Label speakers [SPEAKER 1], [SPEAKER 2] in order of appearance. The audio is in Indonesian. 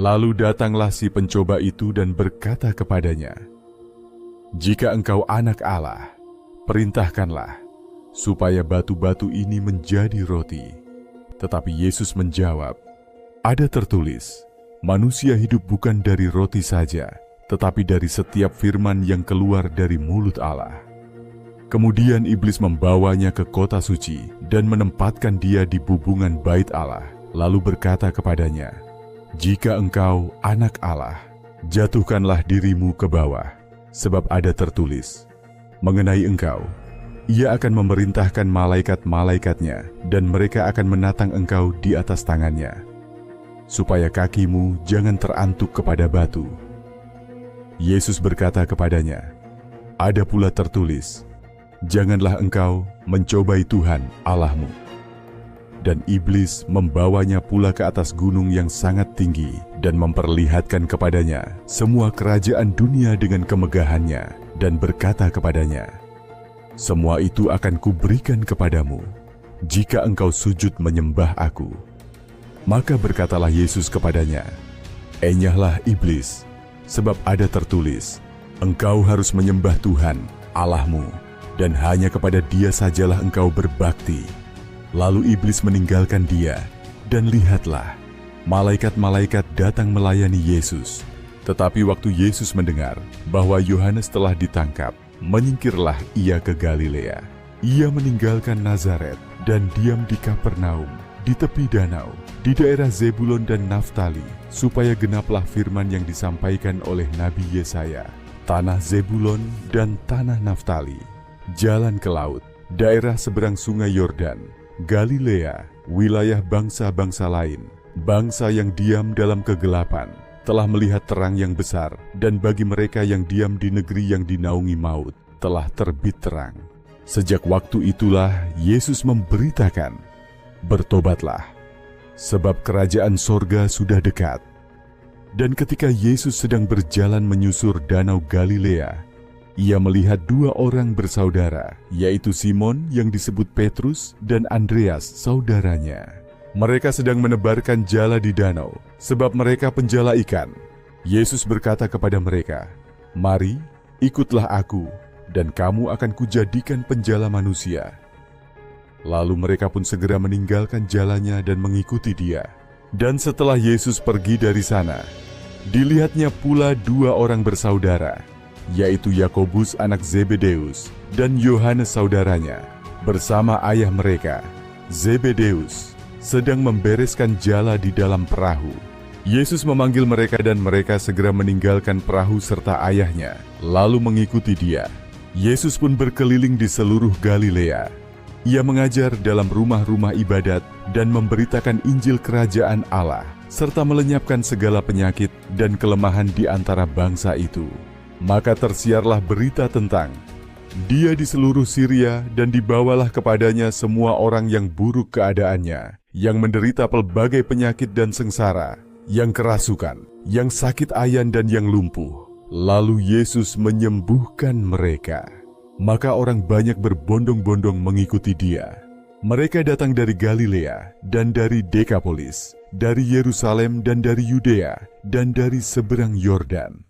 [SPEAKER 1] Lalu datanglah si pencoba itu dan berkata kepadanya, "Jika engkau anak Allah, perintahkanlah supaya batu-batu ini menjadi roti." Tetapi Yesus menjawab, "Ada tertulis, manusia hidup bukan dari roti saja, tetapi dari setiap firman yang keluar dari mulut Allah." Kemudian iblis membawanya ke kota suci dan menempatkan dia di bubungan bait Allah, lalu berkata kepadanya, "Jika engkau anak Allah, jatuhkanlah dirimu ke bawah, sebab ada tertulis, mengenai engkau, Ia akan memerintahkan malaikat-malaikatnya, dan mereka akan menatang engkau di atas tangannya, supaya kakimu jangan terantuk kepada batu." Yesus berkata kepadanya, "Ada pula tertulis, janganlah engkau mencobai Tuhan Allahmu." Dan iblis membawanya pula ke atas gunung yang sangat tinggi dan memperlihatkan kepadanya semua kerajaan dunia dengan kemegahannya, dan berkata kepadanya, "Semua itu akan kuberikan kepadamu, jika engkau sujud menyembah aku." Maka berkatalah Yesus kepadanya, "Enyahlah iblis, sebab ada tertulis, engkau harus menyembah Tuhan Allahmu, dan hanya kepada Dia sajalah engkau berbakti." Lalu iblis meninggalkan dia, dan lihatlah, malaikat-malaikat datang melayani Yesus. Tetapi waktu Yesus mendengar bahwa Yohanes telah ditangkap, menyingkirlah ia ke Galilea. Ia meninggalkan Nazaret dan diam di Kapernaum, di tepi danau, di daerah Zebulon dan Naftali, supaya genaplah firman yang disampaikan oleh Nabi Yesaya, "Tanah Zebulon dan tanah Naftali, jalan ke laut, daerah seberang sungai Yordan, Galilea, wilayah bangsa-bangsa lain, bangsa yang diam dalam kegelapan, telah melihat terang yang besar, dan bagi mereka yang diam di negeri yang dinaungi maut, telah terbit terang." Sejak waktu itulah Yesus memberitakan, "Bertobatlah, sebab kerajaan sorga sudah dekat." Dan ketika Yesus sedang berjalan menyusur danau Galilea, Ia melihat dua orang bersaudara, yaitu Simon yang disebut Petrus dan Andreas saudaranya. Mereka sedang menebarkan jala di danau, sebab mereka penjala ikan. Yesus berkata kepada mereka, "Mari, ikutlah aku, dan kamu akan kujadikan penjala manusia." Lalu mereka pun segera meninggalkan jalannya dan mengikuti Dia. Dan setelah Yesus pergi dari sana, dilihatnya pula dua orang bersaudara, yaitu Yakobus anak Zebedeus dan Yohanes saudaranya, bersama ayah mereka, Zebedeus, sedang membereskan jala di dalam perahu. Yesus memanggil mereka dan mereka segera meninggalkan perahu serta ayahnya, lalu mengikuti Dia. Yesus pun berkeliling di seluruh Galilea. Ia mengajar dalam rumah-rumah ibadat dan memberitakan Injil Kerajaan Allah, serta melenyapkan segala penyakit dan kelemahan di antara bangsa itu. Maka tersiarlah berita tentang Dia di seluruh Syria, dan dibawalah kepadanya semua orang yang buruk keadaannya, yang menderita pelbagai penyakit dan sengsara, yang kerasukan, yang sakit ayan dan yang lumpuh. Lalu Yesus menyembuhkan mereka. Maka orang banyak berbondong-bondong mengikuti Dia. Mereka datang dari Galilea dan dari Dekapolis, dari Yerusalem dan dari Yudea dan dari seberang Yordan.